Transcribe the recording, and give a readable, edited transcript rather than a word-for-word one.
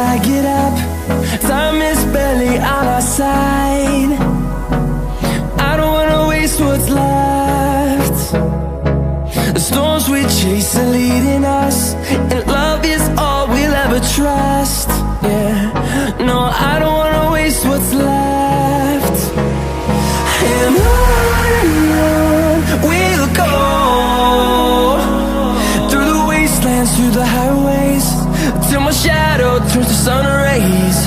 I get up. Time is barely on our side. I don't wanna waste what's left. The storms we chase are leading us, and love is all we'll ever trust. Yeah, no, I don't wanna waste what's left. And on we'll go, through the wastelands, through the highways, till my shadow turns to sun rays.